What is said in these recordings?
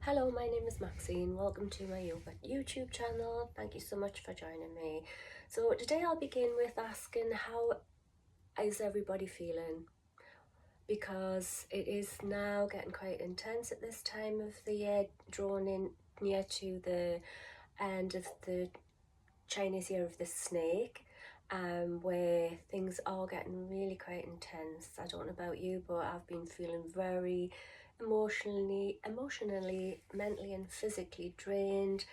Hello, my name is Maxine. Welcome to my yoga YouTube channel. Thank you so much for joining me. So today I'll begin with asking how is everybody feeling? Because it is now getting quite intense at this time of the year, drawn in near to the end of the Chinese Year of the Snake, where things are getting really quite intense. I don't know about you, but I've been feeling very emotionally, mentally and physically drained,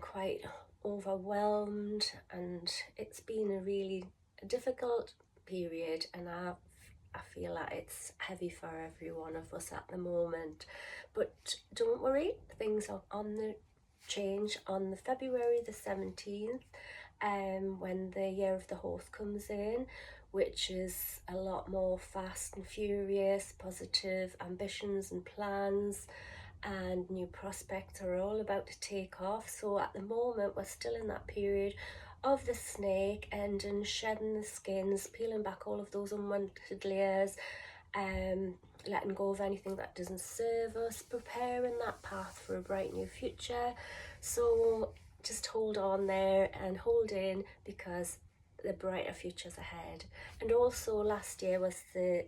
quite overwhelmed, and it's been a really difficult period, and I feel like it's heavy for every one of us at the moment. But don't worry, things are on the change on the February the 17th, when the Year of the Horse comes in, which is a lot more fast and furious, positive ambitions and plans, and new prospects are all about to take off. So at the moment we're still in that period of the snake ending, shedding the skins, peeling back all of those unwanted layers, letting go of anything that doesn't serve us, preparing that path for a bright new future. So just hold on there and hold in, because the brighter future's ahead. And also last year was a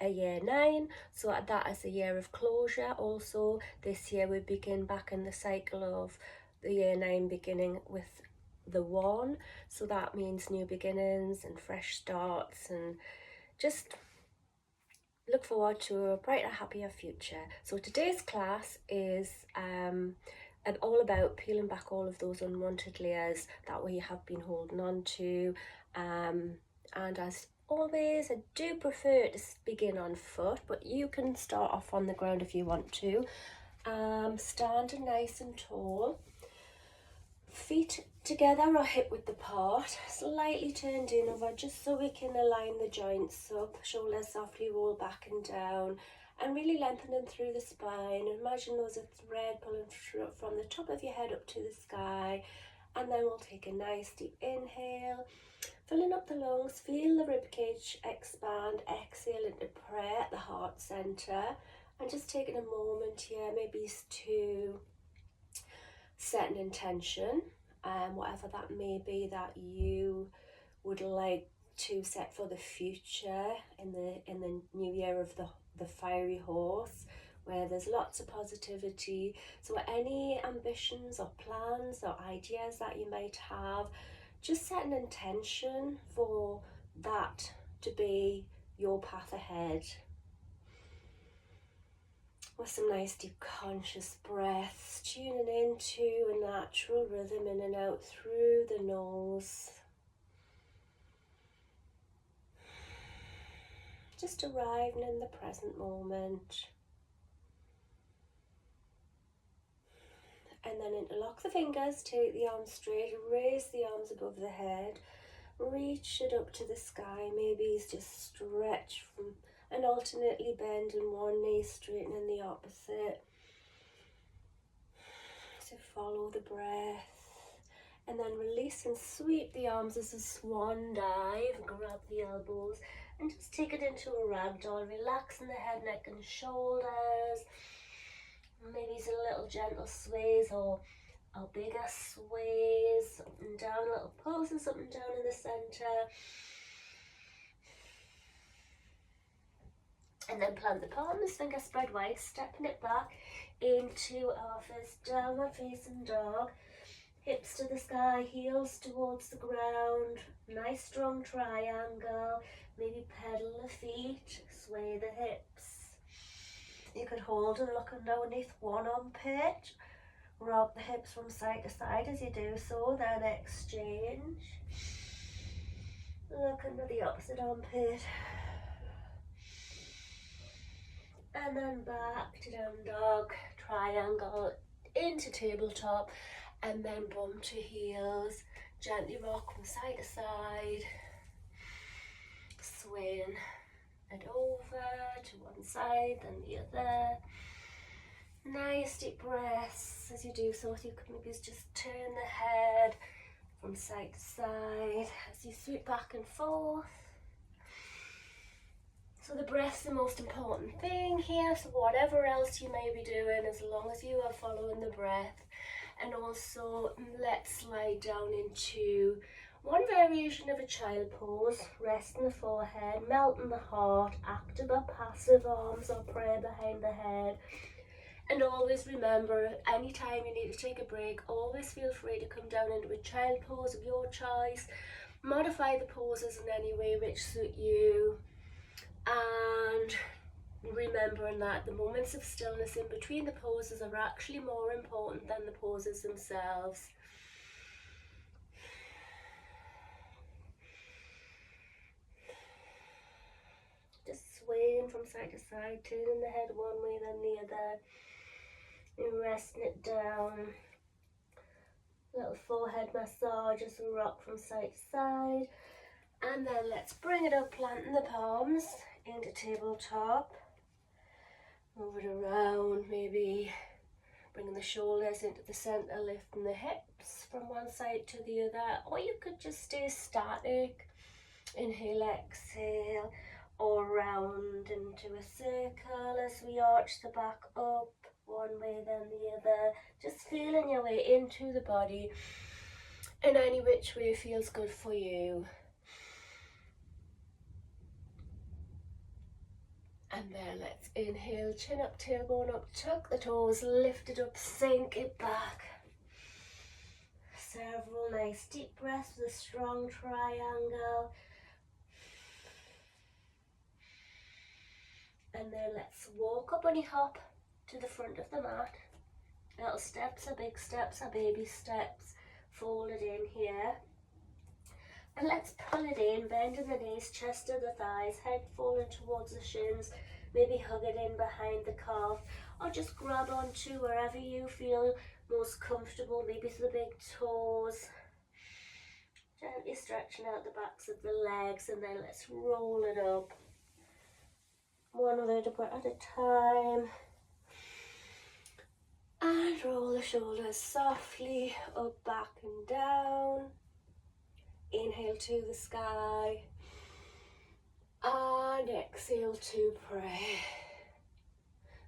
year 9, so that is a year of closure. Also this year we begin back in the cycle of the year 9 beginning with the 1, so that means new beginnings and fresh starts, and just look forward to a brighter, happier future. So today's class is all about peeling back all of those unwanted layers that we have been holding on to, and as always, I do prefer to begin on foot, but you can start off on the ground if you want to. Standing nice and tall, feet together or hip width apart, slightly turned inward just so we can align the joints up, shoulders softly roll back and down, and really lengthening through the spine. Imagine there's a thread pulling from the top of your head up to the sky. And then we'll take a nice deep inhale, filling up the lungs, feel the ribcage expand, exhale into prayer at the heart center, and just taking a moment here maybe to set an intention, whatever that may be that you would like to set for the future in the new year of the fiery horse, where there's lots of positivity. So any ambitions or plans or ideas that you might have, just set an intention for that to be your path ahead. With some nice deep conscious breaths, tuning into a natural rhythm in and out through the nose. Just arriving in the present moment. And then interlock the fingers, take the arms straight, raise the arms above the head, reach it up to the sky. Maybe it's just stretch from and alternately bending one knee, straightening the opposite. So follow the breath. And then release and sweep the arms as a swan dive. Grab the elbows and just take it into a ragdoll, relaxing the head, neck and shoulders. Maybe some little gentle sways or bigger sways, up and down, little pulses up and down in the center. And then plant the palms, fingers spread wide, stepping it back into our first downward facing dog. Hips to the sky, heels towards the ground. Nice strong triangle. Maybe pedal the feet, sway the hips. You could hold and look underneath one armpit. Rock the hips from side to side as you do so, then exchange. Look under the opposite armpit. And then back to down dog, triangle, into tabletop, and then bum to heels. Gently rock from side to side, swaying it over to one side, then the other. Nice deep breaths as you do so. You can maybe just turn the head from side to side as you sweep back and forth. So the breath's the most important thing here, so whatever else you may be doing, as long as you are following the breath. And also, let's slide down into one variation of a child pose, resting the forehead, melting the heart, active or passive arms or prayer behind the head. And always remember, anytime you need to take a break, always feel free to come down into a child pose of your choice. Modify the poses in any way which suit you. And remembering that the moments of stillness in between the poses are actually more important than the poses themselves. Just swaying from side to side, turning the head one way then the other, and resting it down. Little forehead massage as we rock from side to side. And then let's bring it up, planting the palms into tabletop. Move it around, maybe bringing the shoulders into the center, lifting the hips from one side to the other. Or you could just stay static. Inhale, exhale, or round into a circle as we arch the back up, one way then the other. Just feeling your way into the body in any which way feels good for you. And then let's inhale, chin up, tailbone up, tuck the toes, lift it up, sink it back. Several nice deep breaths with a strong triangle. And then let's walk up bunny hop to the front of the mat. Little steps are big steps are baby steps. Fold it in here. And let's pull it in, bending the knees, chest to the thighs, head falling towards the shins, maybe hug it in behind the calf, or just grab onto wherever you feel most comfortable, maybe to the big toes. Gently stretching out the backs of the legs, and then let's roll it up. One vertebra at a time. And roll the shoulders softly up, back and down. Inhale to the sky. And exhale to pray.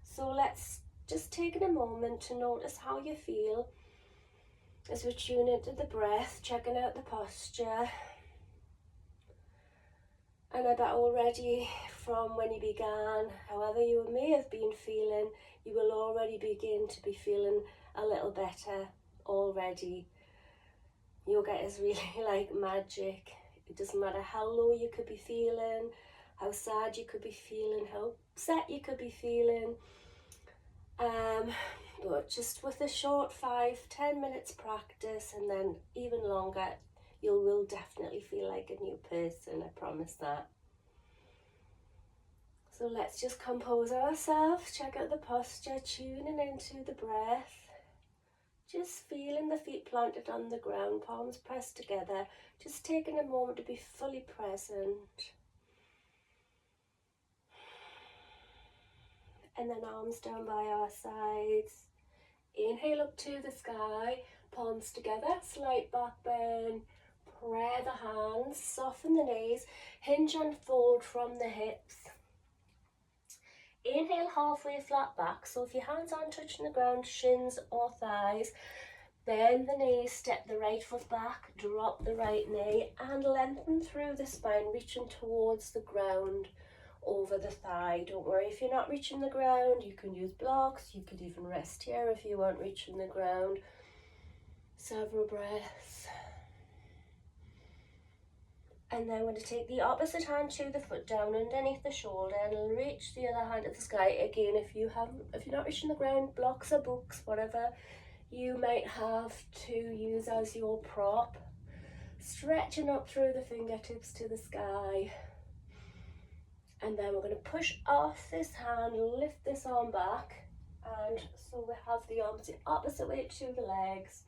So let's just take a moment to notice how you feel as we tune into the breath, checking out the posture. And I bet already from when you began, however you may have been feeling, you will already begin to be feeling a little better already. Yoga is really like magic. It doesn't matter how low you could be feeling, how sad you could be feeling, how upset you could be feeling. But just with a short 5-10 minutes practice, and then even longer, you will definitely feel like a new person, I promise that. So let's just compose ourselves, check out the posture, tuning into the breath. Just feeling the feet planted on the ground, palms pressed together, just taking a moment to be fully present. And then arms down by our sides. Inhale up to the sky, palms together, slight back bend. Pray the hands, soften the knees, hinge and fold from the hips. Inhale halfway flat back, so if your hands aren't touching the ground, shins or thighs, bend the knees, step the right foot back, drop the right knee, and lengthen through the spine, reaching towards the ground over the thigh. Don't worry if you're not reaching the ground, you can use blocks, you could even rest here if you aren't reaching the ground. Several breaths. And then we're going to take the opposite hand to the foot down underneath the shoulder and reach the other hand at the sky. Again, if you're not reaching the ground, blocks or books, whatever you might have to use as your prop. Stretching up through the fingertips to the sky. And then we're going to push off this hand, lift this arm back. And so we have the arms the opposite way to the legs.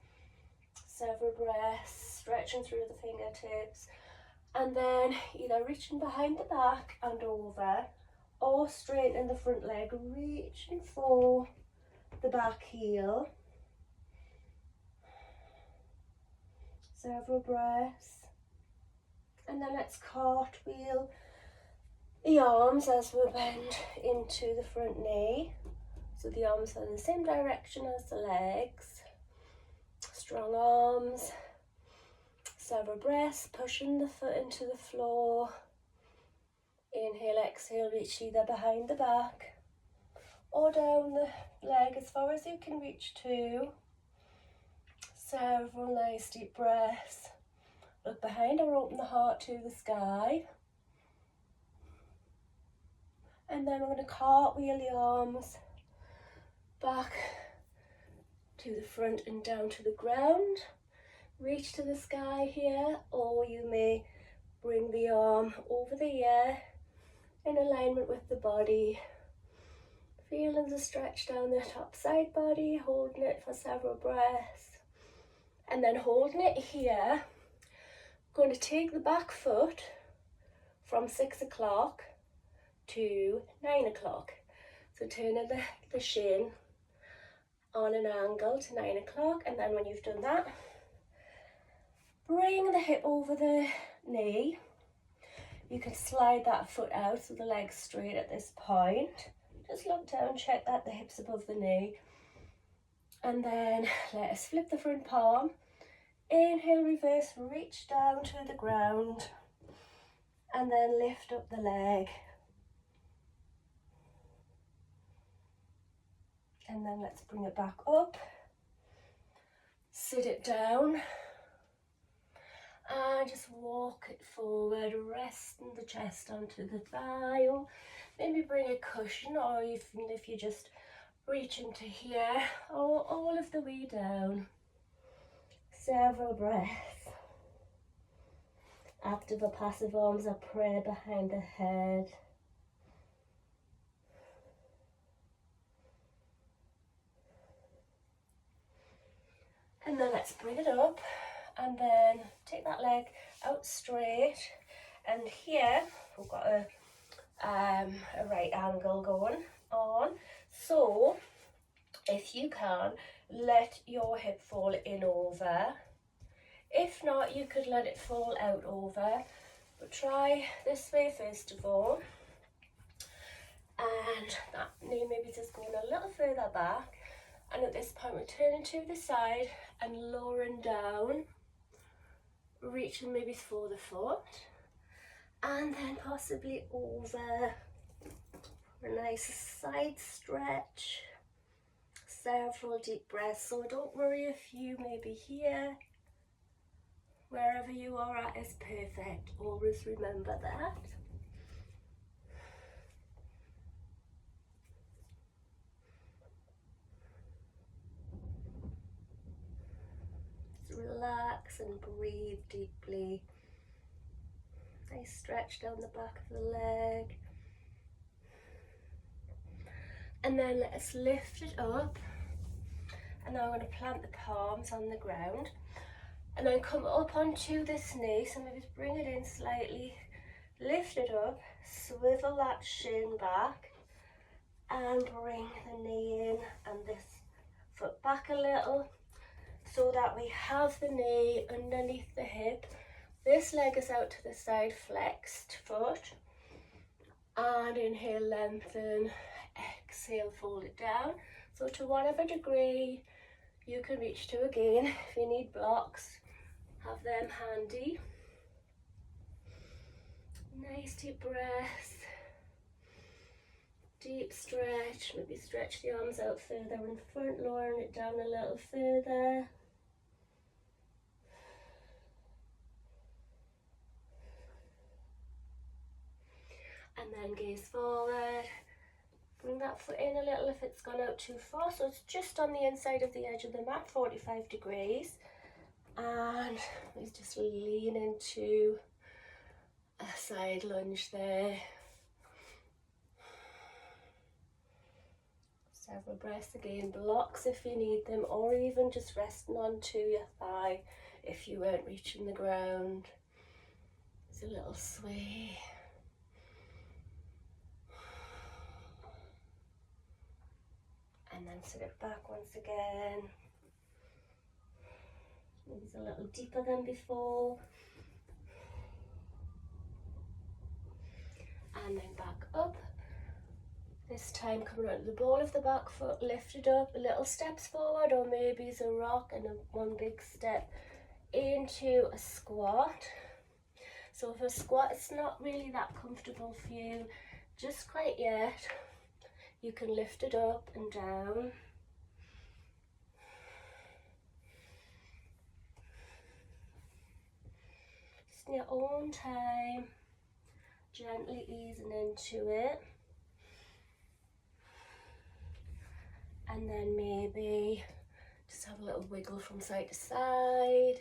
Several breaths, stretching through the fingertips. And then either reaching behind the back and over, or straightening the front leg, reaching for the back heel. Several breaths. And then let's cartwheel the arms as we bend into the front knee. So the arms are in the same direction as the legs. Strong arms. Several breaths, pushing the foot into the floor. Inhale, exhale, reach either behind the back or down the leg as far as you can reach to. Several nice deep breaths. Look behind or open the heart to the sky. And then we're going to cartwheel the arms back to the front and down to the ground. Reach to the sky here, or you may bring the arm over the ear in alignment with the body. Feeling the stretch down the top side body, holding it for several breaths. And then holding it here, going to take the back foot from 6 o'clock to 9 o'clock. So turning the shin on an angle to 9 o'clock, and then when you've done that, bring the hip over the knee. You can slide that foot out so the leg's straight at this point. Just look down, check that the hip's above the knee. And then let us flip the front palm. Inhale, reverse, reach down to the ground. And then lift up the leg. And then let's bring it back up. Sit it down. And just walk it forward, resting the chest onto the thigh, or maybe bring a cushion, or even if you just reach into here, or all of the way down. Several breaths. Active or passive arms are prayer behind the head. And then let's bring it up. And then take that leg out straight, and here we've got a right angle going on. So if you can, let your hip fall in over. If not, you could let it fall out over, but try this way first of all. And that knee maybe just going a little further back, and at this point we're turning to the side and lowering down. Reaching maybe for the foot, and then possibly over for a nice side stretch. Several deep breaths, so don't worry if you may be here. Wherever you are at is perfect. Always remember that. Relax and breathe deeply. Nice stretch down the back of the leg. And then let's lift it up. And now I'm going to plant the palms on the ground. And then come up onto this knee. So maybe bring it in slightly. Lift it up. Swivel that shin back. And bring the knee in and this foot back a little, so that we have the knee underneath the hip. This leg is out to the side, flexed foot. And inhale, lengthen. Exhale, fold it down. So to whatever degree you can reach to again. If you need blocks, have them handy. Nice deep breath. Deep stretch. Maybe stretch the arms out further in front, lowering it down a little further. And then gaze forward. Bring that foot in a little if it's gone out too far. So it's just on the inside of the edge of the mat, 45 degrees. And we just lean into a side lunge there. Several breaths again. Blocks if you need them, or even just resting onto your thigh if you weren't reaching the ground. It's a little sway. And then sit it back once again. Maybe it's a little deeper than before. and then back up. This time coming out of the ball of the back foot, lift it up, little steps forward, or maybe it's a rock and one big step into a squat. So for a squat, it's not really that comfortable for you just quite yet. You can lift it up and down. Just in your own time, gently easing into it. And then maybe just have a little wiggle from side to side.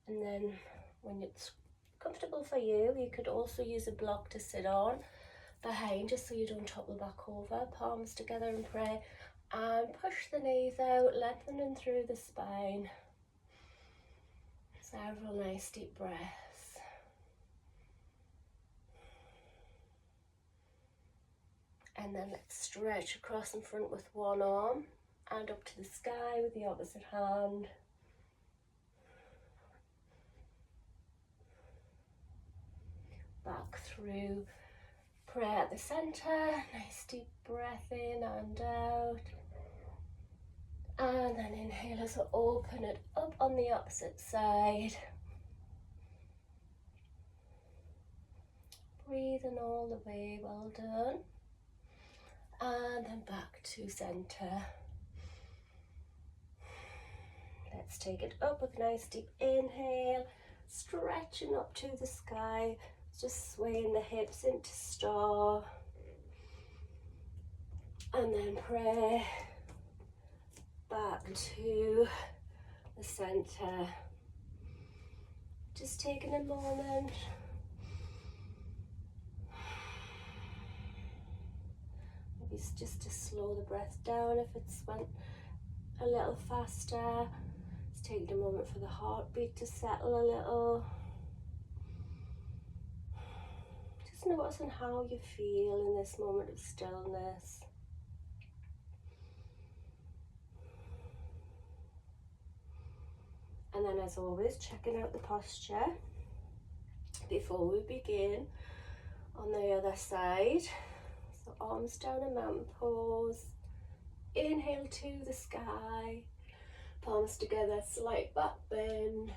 And then when it's comfortable for you, you could also use a block to sit on behind, just so you don't topple back over. Palms together and pray. And push the knees out, lengthening through the spine. Several nice deep breaths. And then let's stretch across in front with one arm and up to the sky with the opposite hand. Back through prayer at the center. Nice deep breath in and out. And then inhale as we open it up on the opposite side. Breathing all the way, well done. And then back to center. Let's take it up with a nice deep inhale, stretching up to the sky, just swaying the hips into star. And then pray back to the center. Just taking a moment. Maybe just to slow the breath down if it's went a little faster. Just taking a moment for the heartbeat to settle a little. Just noticing how you feel in this moment of stillness. And then, as always, checking out the posture before we begin on the other side. So arms down in mountain pose. Inhale to the sky. Palms together, slight back bend.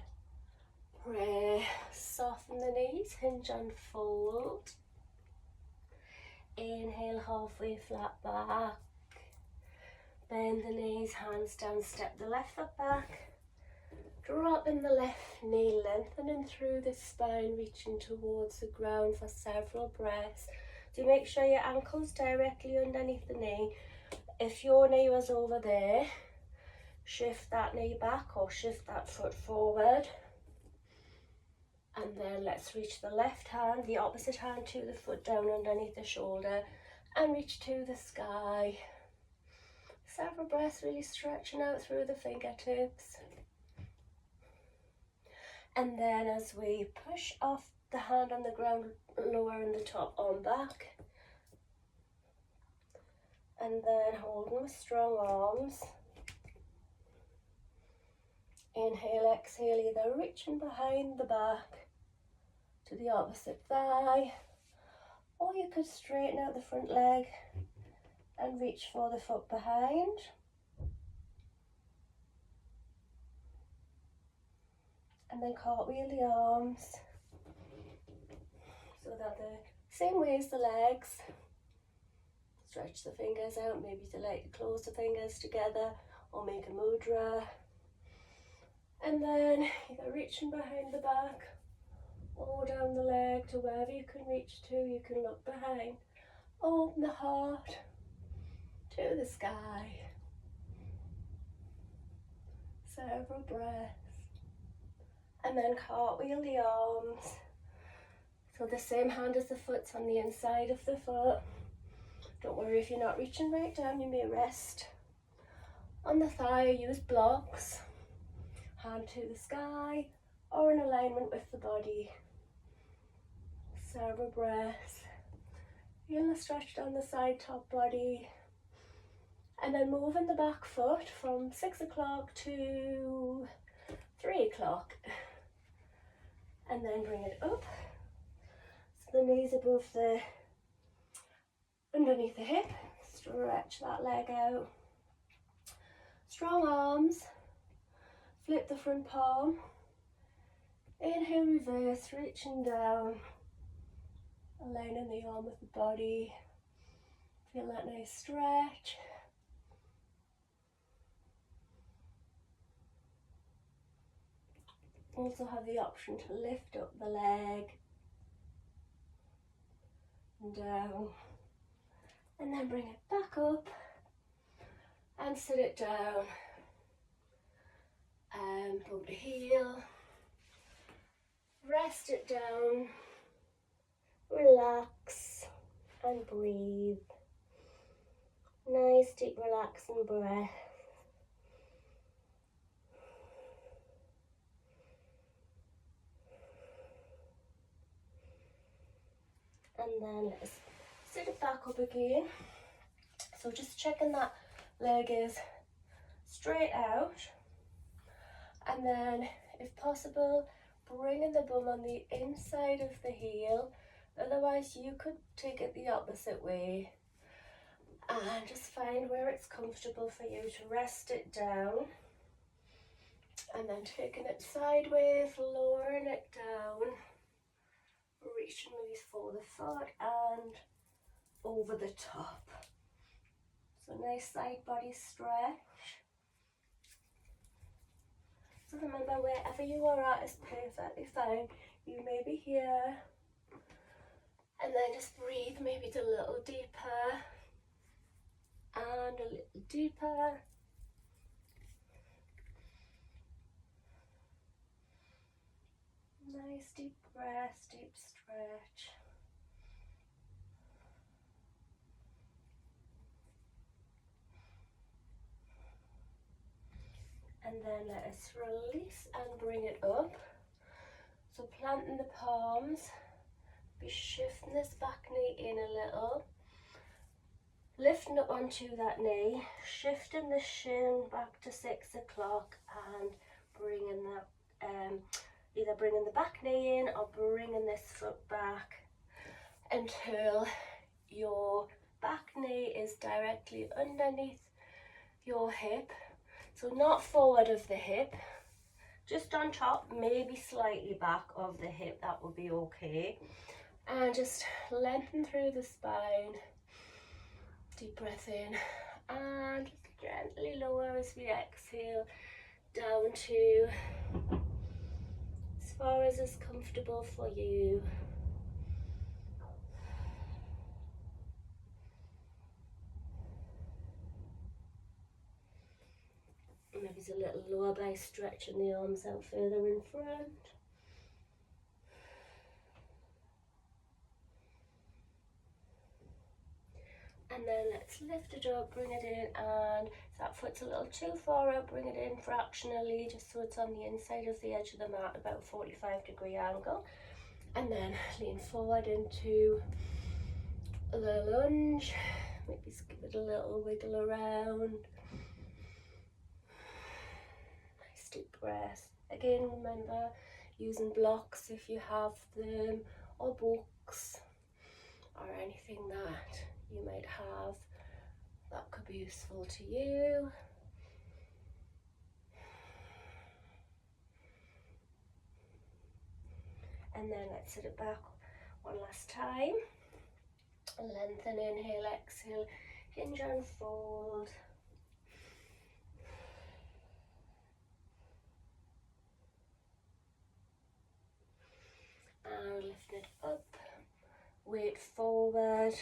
Pray, soften the knees, hinge and fold. Inhale, halfway flat back. Bend the knees, hands down, step the left foot back. Dropping the left knee, lengthening through the spine, reaching towards the ground for several breaths. So make sure your ankle's directly underneath the knee. If your knee was over there, shift that knee back or shift that foot forward. And then let's reach the left hand, the opposite hand to the foot down underneath the shoulder and reach to the sky. Several breaths, really stretching out through the fingertips. And then as we push off the hand on the ground, lowering the top arm back. And then holding with strong arms. Inhale, exhale, either reaching behind the back to the opposite thigh, or you could straighten out the front leg and reach for the foot behind. And then cartwheel the arms so that the same way as the legs. Stretch the fingers out, maybe to like close the fingers together or make a mudra. And then either reaching behind the back or down the leg to wherever you can reach to. You can look behind. Open the heart to the sky. Several breaths. And then cartwheel the arms. So the same hand as the foot's on the inside of the foot. Don't worry if you're not reaching right down, you may rest on the thigh or use blocks. Hand to the sky or in alignment with the body. Several breaths. Feeling the stretch down the side, top body. And then moving the back foot from 6 o'clock to 3 o'clock. And then bring it up the knees above the, underneath the hip. Stretch that leg out. Strong arms. Flip the front palm. Inhale, reverse, reaching down. Aligning the arm with the body. Feel that nice stretch. Also have the option to lift up the leg and down, and then bring it back up and sit it down. And bump the heel, rest it down, relax and breathe. Nice deep relaxing breath. And then let's sit it back up again. So just checking that leg is straight out. And then, if possible, bringing the bum on the inside of the heel. Otherwise, you could take it the opposite way. And just find where it's comfortable for you to rest it down. And then taking it sideways, lowering it down. Reaching for the foot and over the top. So nice side body stretch. So remember, wherever you are at is perfectly fine. You may be here. And then just breathe maybe a little deeper. And a little deeper. Nice deep breath, deep stretch. And then let us release and bring it up. So planting the palms, be shifting this back knee in a little. Lifting up onto that knee, shifting the shin back to 6 o'clock and bringing that, either bringing the back knee in or bringing this foot back until your back knee is directly underneath your hip. So not forward of the hip, just on top, maybe slightly back of the hip, that would be okay. And just lengthen through the spine. Deep breath in and gently lower as we exhale down to as far as is comfortable for you. Maybe it's a little lower by stretching the arms out further in front. And then let's lift it up, bring it in, and if that foot's a little too far out, bring it in fractionally, just so it's on the inside of the edge of the mat, about 45-degree angle. And then lean forward into the lunge, maybe give it a little wiggle around. Nice deep breath. Again, remember using blocks if you have them, or books, or anything that you might have that could be useful to you. And then let's sit it back one last time. Lengthen, inhale, exhale, hinge and fold. And lift it up, weight forward.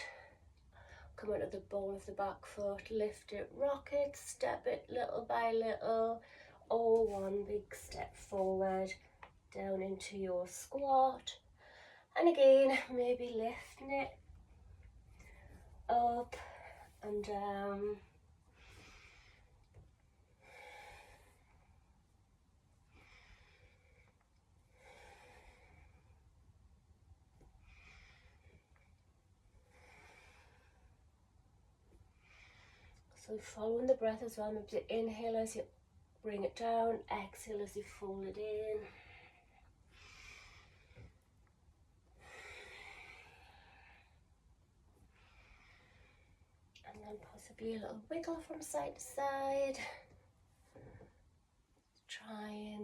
Come onto the ball of the back foot, lift it, rock it, step it little by little, or one big step forward, down into your squat. And again, maybe lifting it up and down. So following the breath as well, maybe inhale as you bring it down, exhale as you fold it in. then possibly a little wiggle from side to side. Try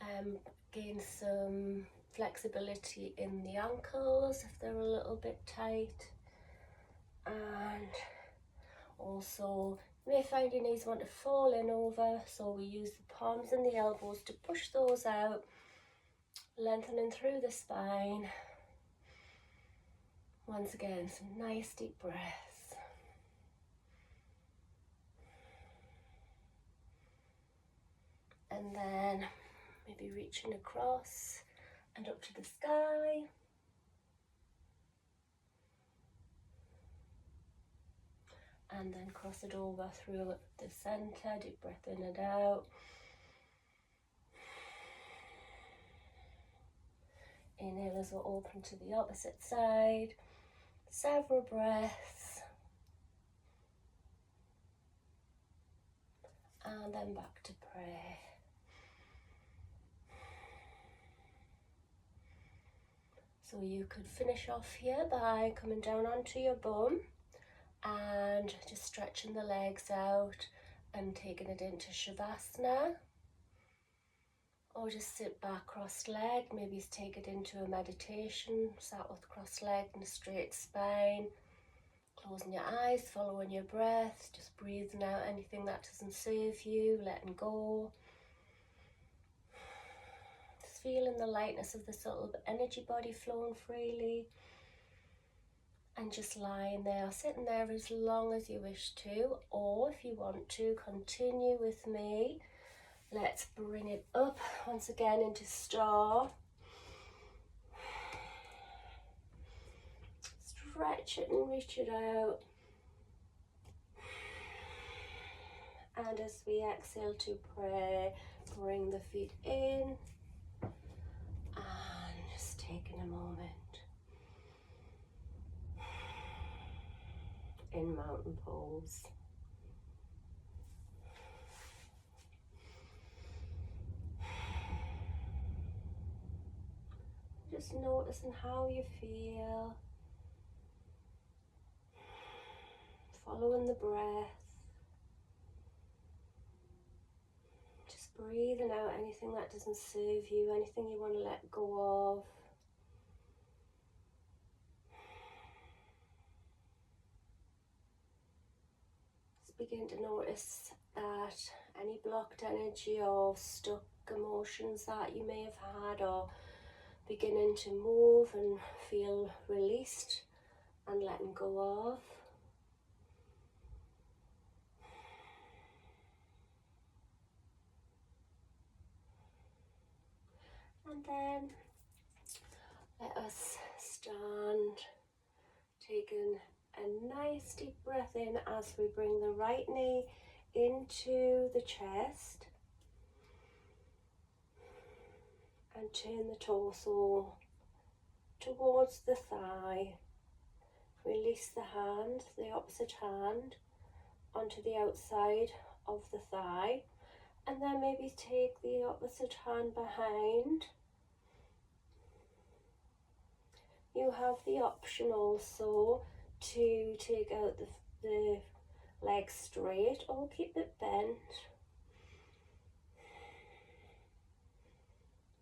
and gain some flexibility in the ankles if they're a little bit tight. And also you may find your knees want to fall in over, so we use the palms and the elbows to push those out, lengthening through the spine. Once again, some nice deep breaths. And then maybe reaching across and up to the sky. And then cross it over through the center, deep breath in and out. Inhale as we open to the opposite side. Several breaths. And then back to pray. So you could finish off here by coming down onto your bum and just stretching the legs out and taking it into shavasana. Or just sit back cross-legged, maybe take it into a meditation, sat with cross-legged and a straight spine. Closing your eyes, following your breath, just breathing out anything that doesn't serve you, letting go. Just feeling the lightness of this little energy body flowing freely. And just lying there, sitting there as long as you wish to, or if you want to, continue with me. Let's bring it up once again into star. Stretch it and reach it out. And as we exhale to pray, bring the feet in and just taking a moment in mountain pose. Just noticing how you feel, following the breath, just breathing out anything that doesn't serve you, anything you want to let go of. Just begin to notice that any blocked energy or stuck emotions that you may have had are beginning to move and feel released and letting go of. And then let us stand, taking a nice deep breath in as we bring the right knee into the chest. And turn the torso towards the thigh. Release the hand, the opposite hand, onto the outside of the thigh. And then maybe take the opposite hand behind. You have the option also to take out the leg straight or keep it bent.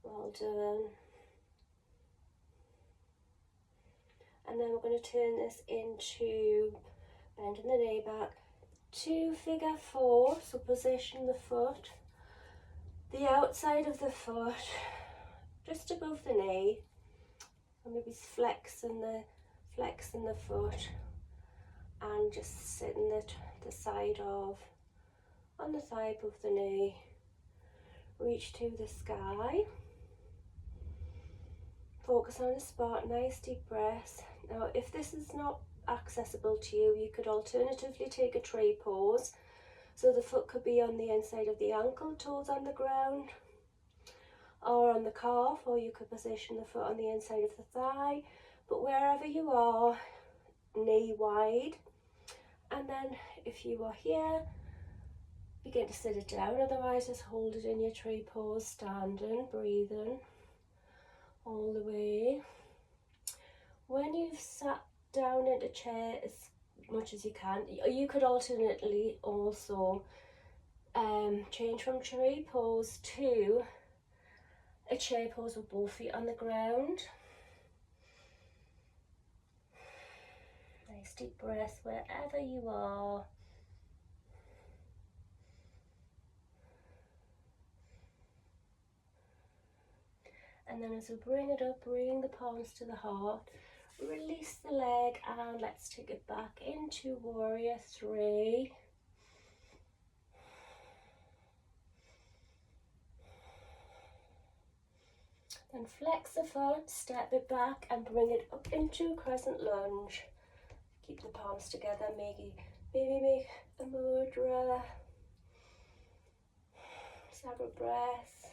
Well done. And then we're going to turn this into bending the knee back to figure four. So position the foot, the outside of the foot, just above the knee. And maybe flexing the foot and just sitting the side of, on the thigh above the knee. Reach to the sky. Focus on a spot, nice deep breaths. Now, if this is not accessible to you, you could alternatively take a tree pose. So the foot could be on the inside of the ankle, toes on the ground, or on the calf, or you could position the foot on the inside of the thigh. But wherever you are, knee wide. And then if you are here, begin to sit it down, otherwise just hold it in your tree pose, standing, breathing all the way. When you've sat down into chair, much as you can. You could alternately also change from tree pose to a chair pose with both feet on the ground. Nice deep breath wherever you are. And then as we bring it up, bring the palms to the heart, release the leg, and let's take it back into warrior 3. Then flex the foot, step it back and bring it up into crescent lunge. Keep the palms together, maybe make a mudra. Several breaths,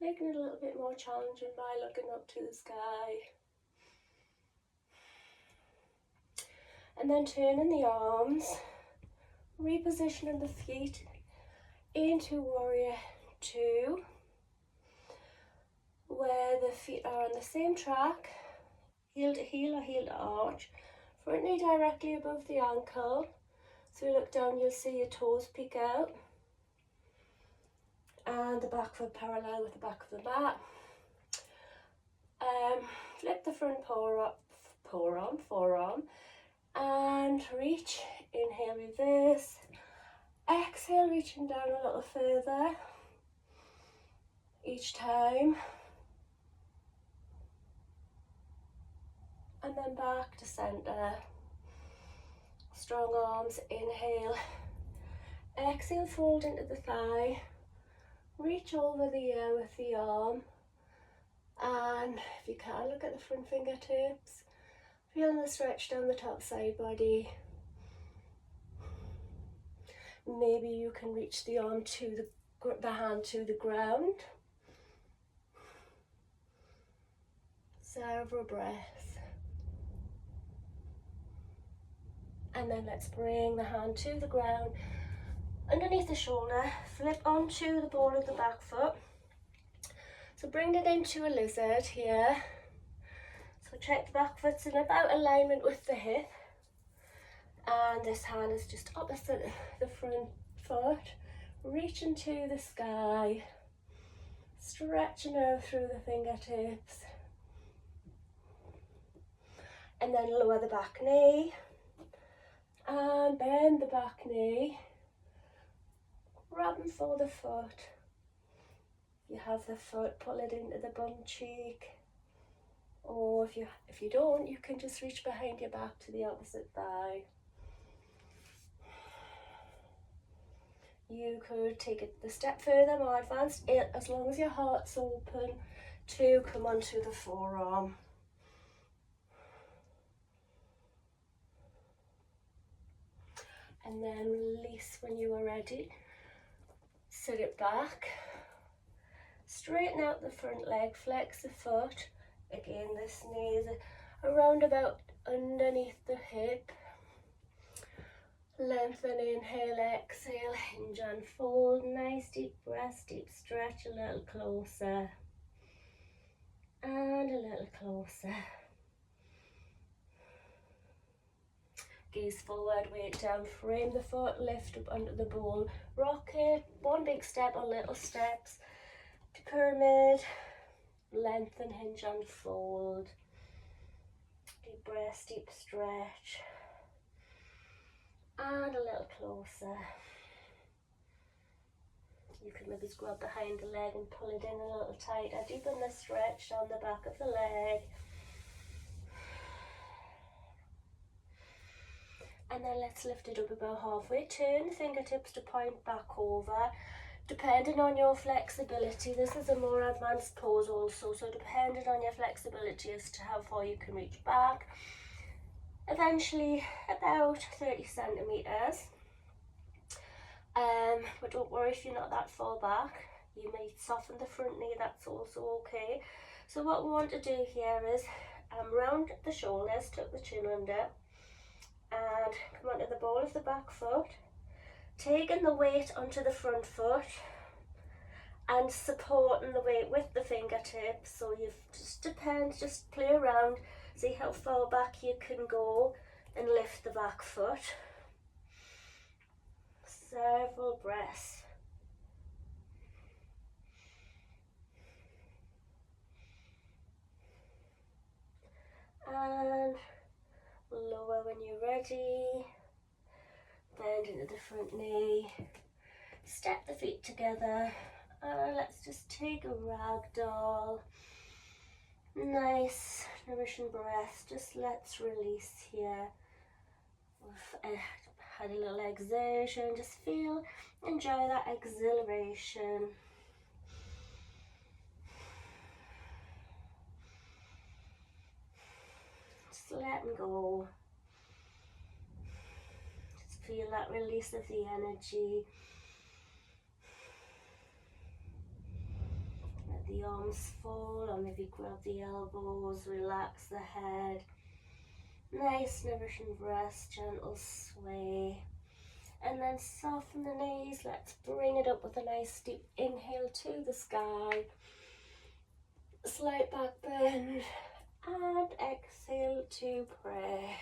making it a little bit more challenging by looking up to the sky. And then turning the arms, repositioning the feet into warrior 2, where the feet are on the same track, heel to heel or heel to arch, front knee directly above the ankle. So you look down, you'll see your toes peek out, and the back foot parallel with the back of the mat. Flip the front forearm, and reach. Inhale, reverse. Exhale, reaching down a little further each time. And then back to center. Strong arms, inhale. Exhale, fold into the thigh. Reach over the ear with the arm. And if you can, look at the front fingertips. Feeling the stretch down the top side body. Maybe you can reach the arm to the hand to the ground. Several breaths. And then let's bring the hand to the ground, underneath the shoulder, flip onto the ball of the back foot. So bring it into a lizard here. So check the back foot's in about alignment with the hip. And this hand is just opposite the front foot, reaching to the sky, stretching out through the fingertips. And then lower the back knee and bend the back knee, grabbing for the foot. You have the foot, pull it into the bum cheek, or if you don't, you can just reach behind your back to the opposite thigh. You could take it a step further, more advanced, as long as your heart's open to come onto the forearm. And then release when you are ready. Sit it back. Straighten out the front leg, flex the foot. Again, this knee is around about underneath the hip. Lengthen, inhale, exhale, hinge and fold. Nice deep breath, deep stretch, a little closer. And a little closer. Gaze forward, weight down, frame the foot, lift up under the ball, rock it, one big step or little steps to pyramid, lengthen, hinge and fold. Deep breath, deep stretch, and a little closer. You can maybe grab behind the leg and pull it in a little tighter, deepen the stretch down the back of the leg. And then let's lift it up about halfway. Turn the fingertips to point back over. Depending on your flexibility, this is a more advanced pose also, so depending on your flexibility as to how far you can reach back. Eventually about 30 centimeters. But don't worry if you're not that far back. You may soften the front knee, that's also okay. So what we want to do here is round the shoulders, tuck the chin under, and come onto the ball of the back foot, taking the weight onto the front foot and supporting the weight with the fingertips. So you just play around, see how far back you can go. and lift the back foot. Several breaths. And lower when you're ready. Bend into the front knee. Step the feet together. And let's just take a ragdoll. Nice nourishing breath. Just let's release here. We've had a little exertion. Just enjoy that exhilaration. Just letting go. Just feel that release of the energy. Let the arms fall, or maybe grab the elbows, relax the head. Nice nourishing breath, gentle sway. And then soften the knees. Let's bring it up with a nice deep inhale to the sky. Slight back bend. And exhale to pray.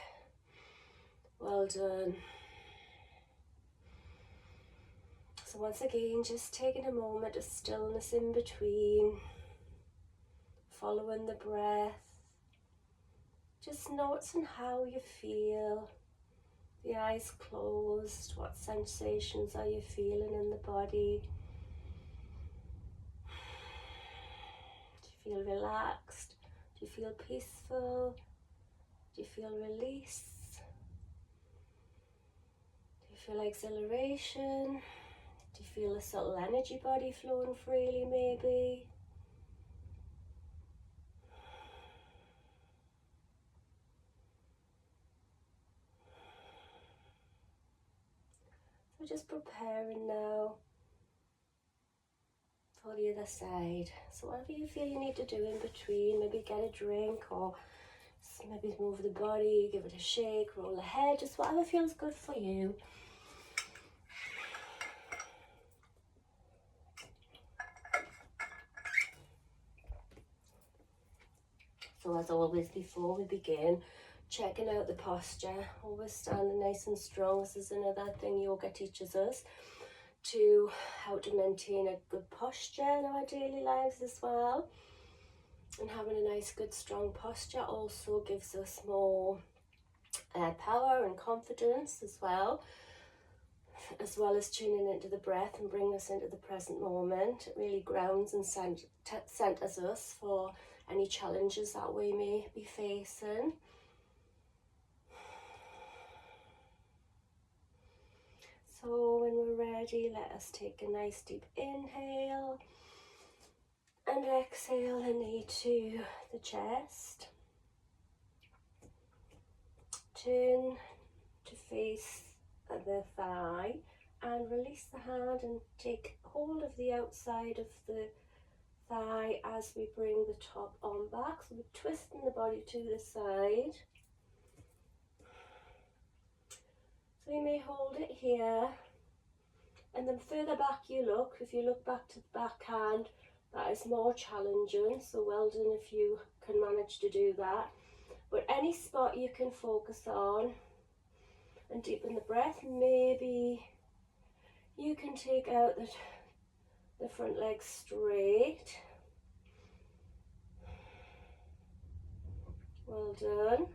Well done. So once again, just taking a moment of stillness in between. Following the breath. Just noticing how you feel. The eyes closed. What sensations are you feeling in the body? Do you feel relaxed? Do you feel peaceful? Do you feel release? Do you feel exhilaration? Do you feel a subtle energy body flowing freely maybe? So just preparing now for the other side. So whatever you feel you need to do in between, maybe get a drink or maybe move the body, give it a shake, roll the head, just whatever feels good for you. So as always, before we begin, checking out the posture, always standing nice and strong. This is another thing yoga teaches us, to how to maintain a good posture in our daily lives as well. And having a nice, good, strong posture also gives us more power and confidence as well as tuning into the breath and bringing us into the present moment. It really grounds and centers us for any challenges that we may be facing. So when we're ready, let us take a nice deep inhale and exhale the knee to the chest. Turn to face the thigh and release the hand and take hold of the outside of the thigh as we bring the top arm back. So we're twisting the body to the side. So you may hold it here, and then further back you look. If you look back to the back hand, that is more challenging, so well done if you can manage to do that. But any spot you can focus on and deepen the breath. Maybe you can take out the front leg straight. Well done.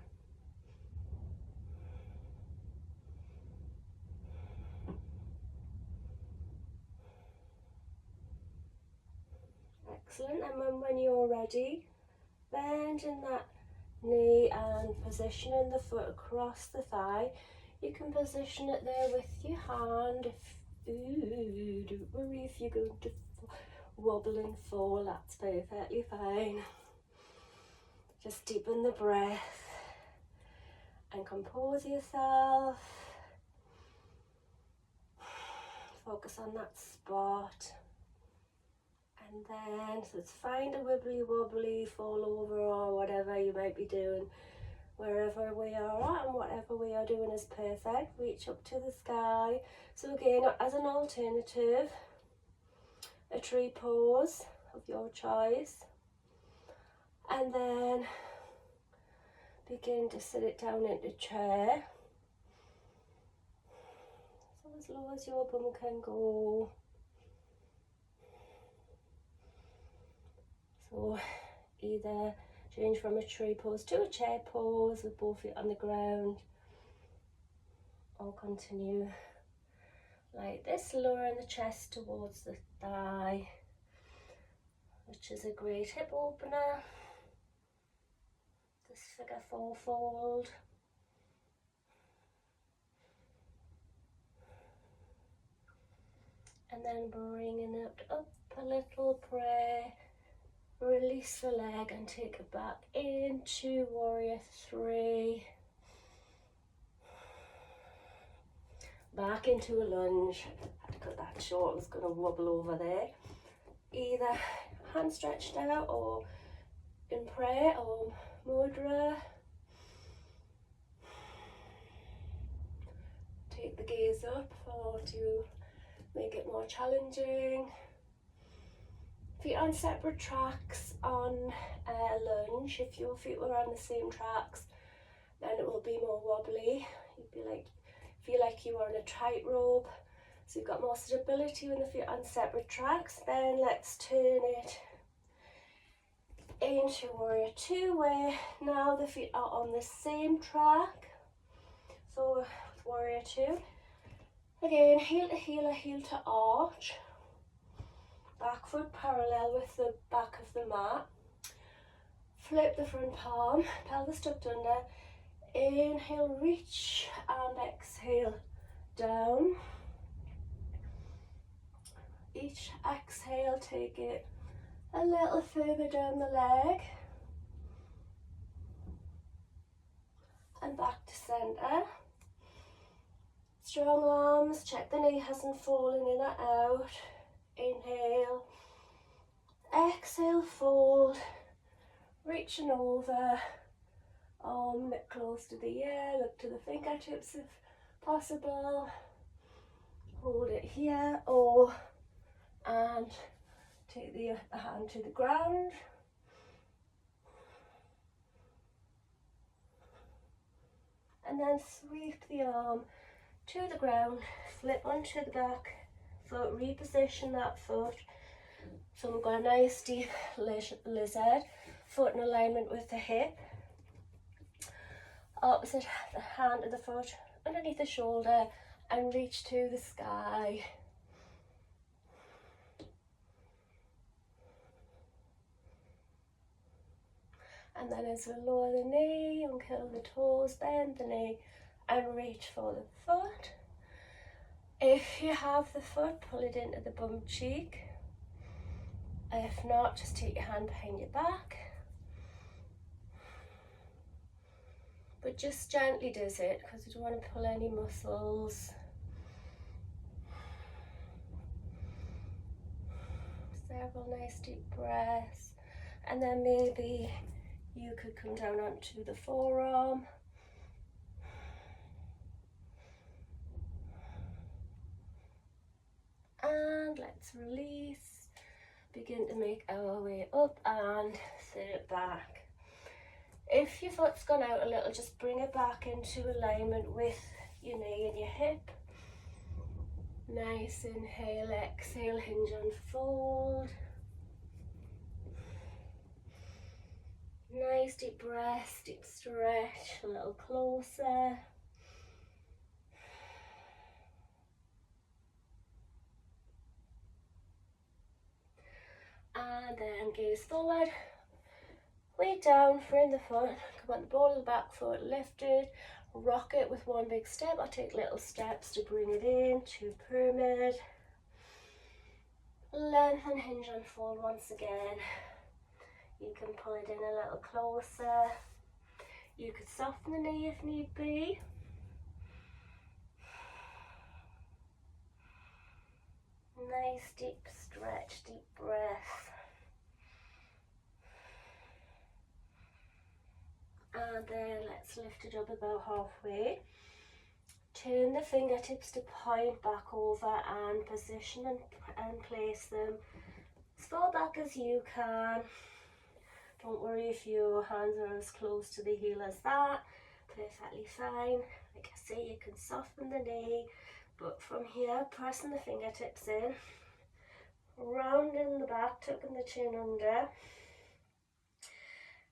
Excellent. And then when you're ready, bending that knee and positioning the foot across the thigh. You can position it there with your hand. Don't worry if you're going to wobble and fall, that's perfectly fine. Just deepen the breath and compose yourself. Focus on that spot. And then, so let's find a wibbly wobbly, fall over or whatever you might be doing. Wherever we are at and whatever we are doing is perfect. Reach up to the sky. So again, as an alternative, a tree pose of your choice. And then begin to sit it down into chair. So as low as your bum can go. So either change from a tree pose to a chair pose with both feet on the ground, or continue like this, lowering the chest towards the thigh, which is a great hip opener. This figure 4-fold. And then bringing it up a little, pray, release the leg and take it back into warrior 3. Back into a lunge. Had to cut that short, I was going to wobble over there. Either hand stretched out or in prayer or mudra. Take the gaze up or to make it more challenging. Feet on separate tracks on a lunge. If your feet were on the same tracks, then it will be more wobbly. You'd be like, feel like you are on a tightrope. So you've got more stability when the feet on separate tracks. Then let's turn it into warrior 2, where now the feet are on the same track. So with warrior 2, again, heel to heel or heel to arch. Back foot parallel with the back of the mat. Flip the front palm, pelvis tucked under. Inhale, reach, and exhale, down. Each exhale, take it a little further down the leg. And back to centre. Strong arms, check the knee hasn't fallen in or out. Inhale, exhale, fold, reaching over, arm close to the ear, look to the fingertips if possible, hold it here, and take the hand to the ground. And then sweep the arm to the ground, flip onto the back foot, reposition that foot. So we've got a nice deep lizard, foot in alignment with the hip. Opposite the hand of the foot underneath the shoulder and reach to the sky. And then as we lower the knee, uncurl the toes, bend the knee and reach for the foot. If you have the foot, pull it into the bum cheek. If not, just take your hand behind your back. But just gently does it, because you don't want to pull any muscles. Several nice deep breaths. And then maybe you could come down onto the forearm. And let's release. Begin to make our way up and sit it back. If your foot's gone out a little, just bring it back into alignment with your knee and your hip. Nice inhale, exhale, hinge and fold. Nice deep breath, deep stretch, a little closer. And then gaze forward, weight down, frame the foot, come on the ball of the back foot, lift it, rock it with one big step, or take little steps to bring it in to pyramid. Lengthen, hinge and fold once again. You can pull it in a little closer. You could soften the knee if need be. Nice deep stretch, deep breath. And then let's lift it up about halfway. Turn the fingertips to point back over and position and place them as far back as you can. Don't worry if your hands are as close to the heel as that, perfectly fine. Like I say, you can soften the knee, but from here, pressing the fingertips in, rounding the back, tucking the chin under.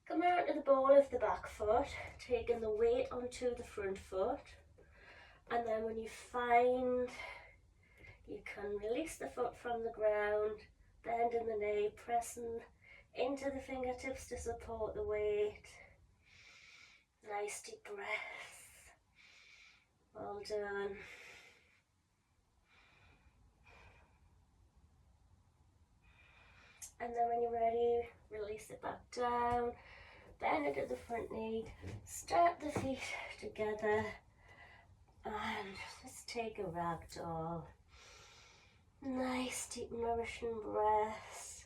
Come out to the ball of the back foot, taking the weight onto the front foot. And then when you find you can release the foot from the ground, bending the knee, pressing into the fingertips to support the weight. Nice deep breath. Well done. And then when you're ready, release it back down, bend it at the front knee, step the feet together, and just take a ragdoll. Nice deep nourishing breaths.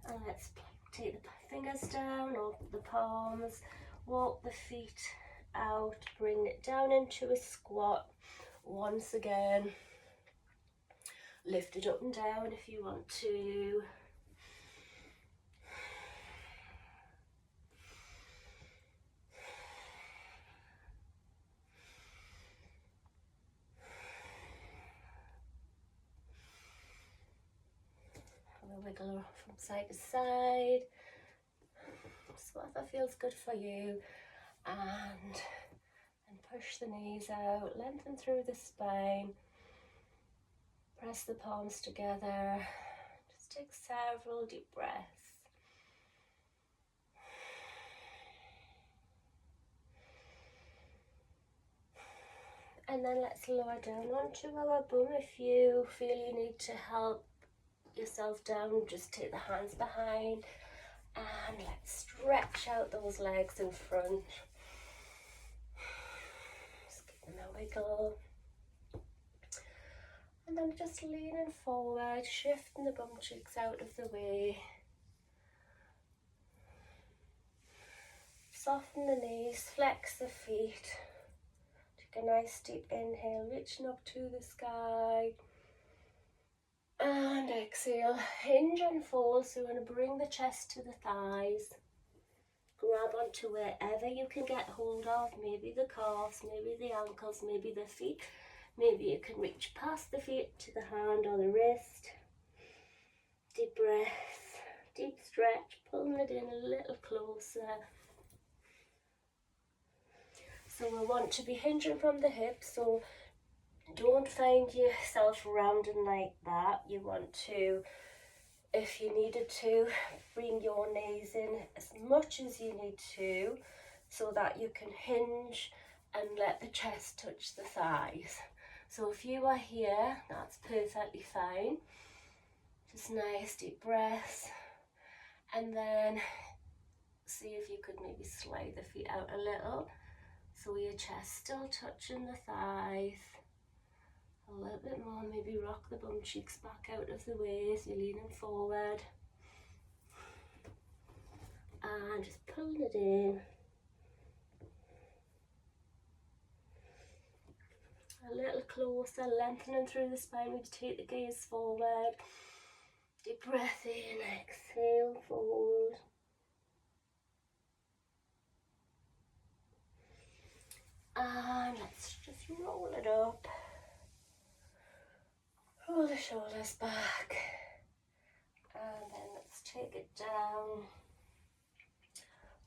And let's take the fingers down, open the palms, walk the feet out, bring it down into a squat. Once again, lift it up and down if you want to. Have a wiggle from side to side. So whatever feels good for you. And push the knees out, lengthen through the spine, press the palms together, just take several deep breaths. And then let's lower down onto our bum. If you feel you need to help yourself down, just take the hands behind and let's stretch out those legs in front. Give them a wiggle. And then just leaning forward, shifting the bum cheeks out of the way. Soften the knees, flex the feet. Take a nice deep inhale, reaching up to the sky. And exhale, hinge and fold. So we're going to bring the chest to the thighs. Grab onto wherever you can get hold of, maybe the calves, maybe the ankles, maybe the feet. Maybe you can reach past the feet to the hand or the wrist. Deep breath, deep stretch, pulling it in a little closer. So we want to be hinging from the hips, so don't find yourself rounding like that. You want to, if you needed to, bring your knees in as much as you need to so that you can hinge and let the chest touch the thighs. So if you are here, that's perfectly fine. Just nice deep breaths. And then see if you could maybe slide the feet out a little. So your chest still touching the thighs. A little bit more, maybe rock the bum cheeks back out of the way as you're leaning forward. And just pulling it in. A little closer, lengthening through the spine. We take the gaze forward. Deep breath in, exhale, fold. And let's just roll it up. Roll the shoulders back. And then let's take it down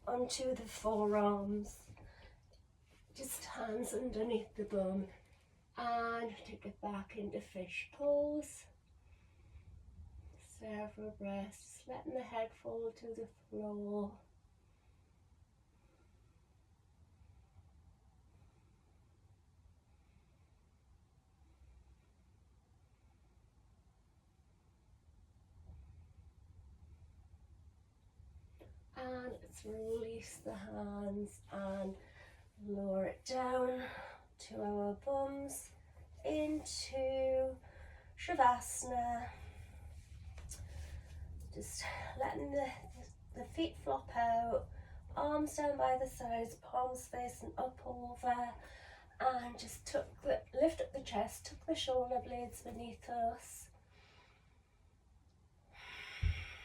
onto the forearms. Just hands underneath the bum. And take it back into fish pose. Several breaths, letting the head fall to the floor. And let's release the hands and lower it down to our bums into shavasana. Just letting the feet flop out, arms down by the sides, palms facing up over, And just lift up the chest, tuck the shoulder blades beneath us.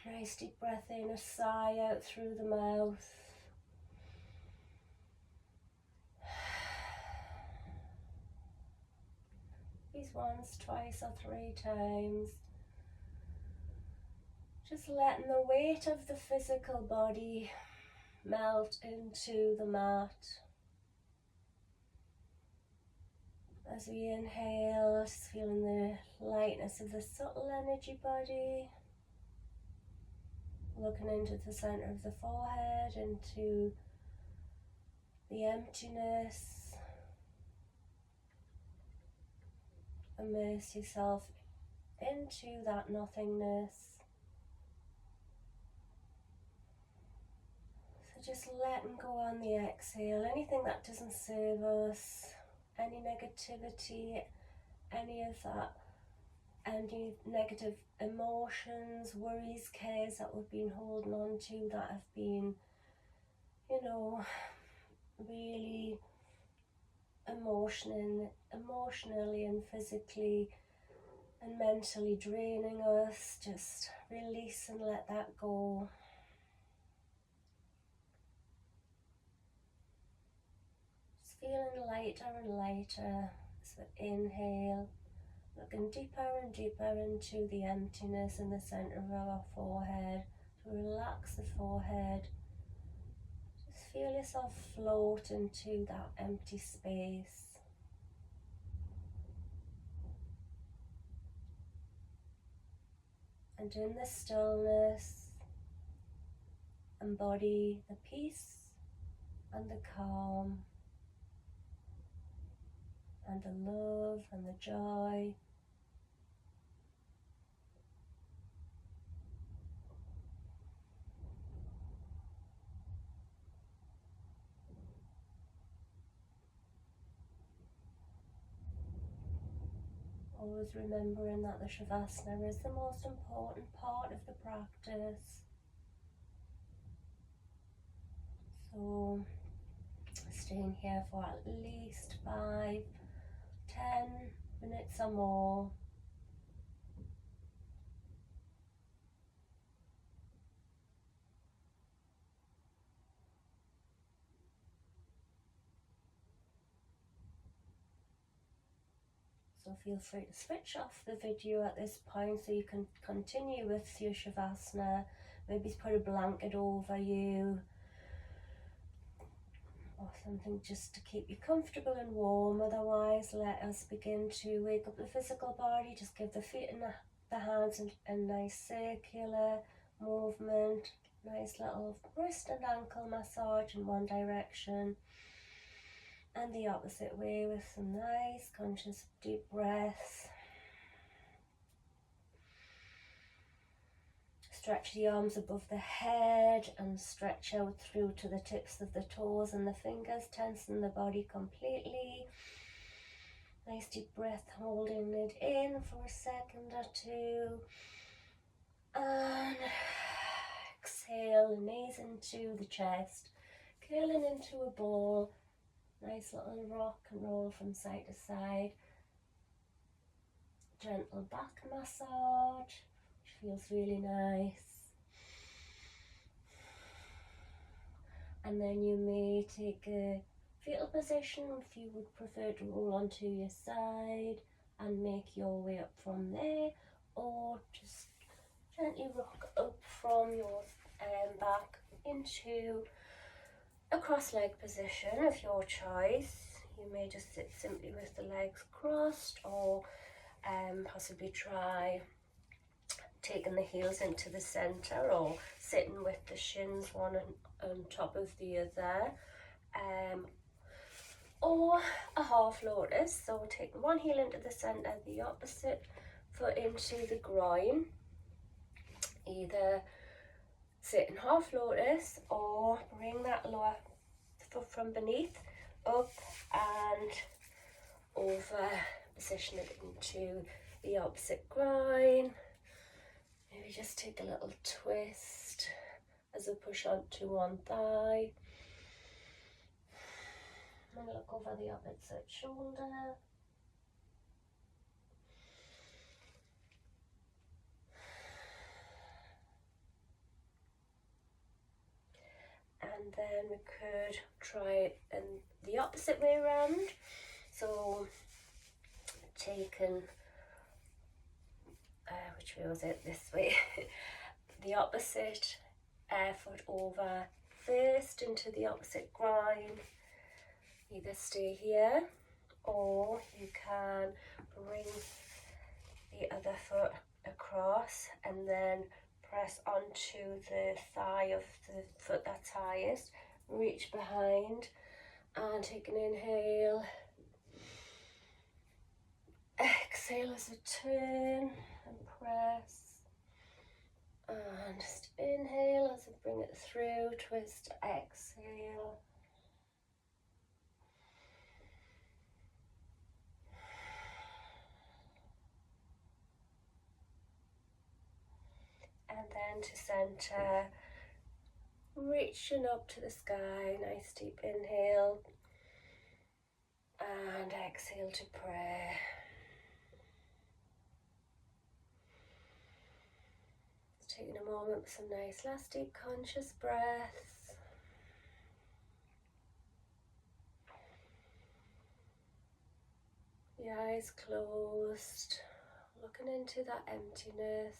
Nice deep breath in, a sigh out through the mouth. These once, twice or 3 times. Just letting the weight of the physical body melt into the mat. As we inhale, just feeling the lightness of the subtle energy body. Looking into the center of the forehead, into the emptiness. Immerse yourself into that nothingness. So just letting go on the exhale, anything that doesn't serve us, any negativity, any of that, any negative emotions, worries, cares that we've been holding on to that have been, you know, really emotionally and physically and mentally draining us. Just release and let that go. Just feeling lighter and lighter as we inhale, looking deeper and deeper into the emptiness in the center of our forehead. To relax the forehead. Just feel yourself float into that empty space. And in the stillness, embody the peace and the calm and the love and the joy. Always remembering that the shavasana is the most important part of the practice. So staying here for at least 5, 10 minutes or more. So feel free to switch off the video at this point so you can continue with your shavasana. Maybe put a blanket over you or something just to keep you comfortable and warm. Otherwise, let us begin to wake up the physical body. Just give the feet and the hands a nice circular movement. Nice little wrist and ankle massage in one direction. And the opposite way with some nice conscious deep breaths. Stretch the arms above the head and stretch out through to the tips of the toes and the fingers, tensen the body completely. Nice deep breath, holding it in for a second or 2. And exhale, knees into the chest, curling into a ball. Nice little rock and roll from side to side. Gentle back massage, which feels really nice. And then you may take a fetal position if you would prefer to roll onto your side and make your way up from there, or just gently rock up from your back into a cross-leg position of your choice. You may just sit simply with the legs crossed, or possibly try taking the heels into the center, or sitting with the shins one on top of the other, or a half lotus. So taking one heel into the center, the opposite foot into the groin. Either sit in half lotus or bring that lower foot from beneath up and over, position it into the opposite groin. Maybe just take a little twist as we push onto one thigh. and look over the opposite shoulder. And then we could try it in the opposite way around. So taking, which way was it? This way. The opposite foot over first into the opposite groin. Either stay here or you can bring the other foot across and then press onto the thigh of the foot that's highest. Reach behind and take an inhale. Exhale as a turn and press. And just inhale as I bring it through, twist, exhale. And then to center, reaching up to the sky, nice deep inhale. And exhale to prayer. Taking a moment for some nice last deep conscious breaths. Your eyes closed, looking into that emptiness.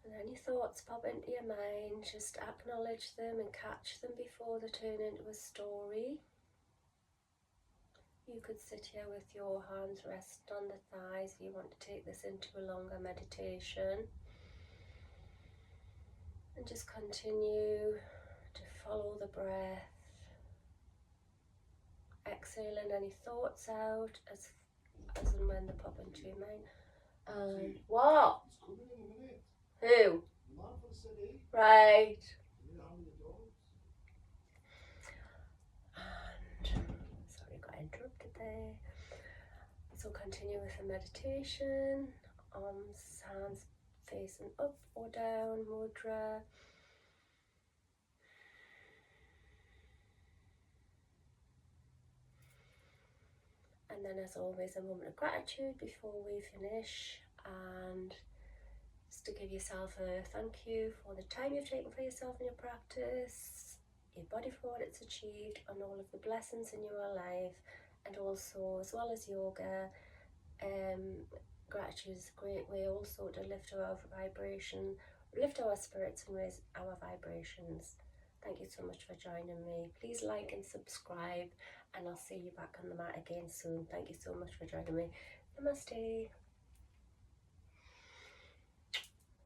And any thoughts pop into your mind, just acknowledge them and catch them before they turn into a story. You could sit here with your hands resting on the thighs if you want to take this into a longer meditation. And just continue to follow the breath. Exhaling any thoughts out as and when they pop into your mind. And what? Who? Right. And sorry, got interrupted there. So continue with the meditation. Arms, hands facing up or down, mudra. And then, as always, a moment of gratitude before we finish, and just to give yourself a thank you for the time you've taken for yourself in your practice, your body for what it's achieved, and all of the blessings in your life. And also, as well as yoga, gratitude is a great way also to lift our vibration, lift our spirits and raise our vibrations. Thank you so much for joining me. Please like and subscribe, and I'll see you back on the mat again soon. Thank you so much for joining me. Namaste.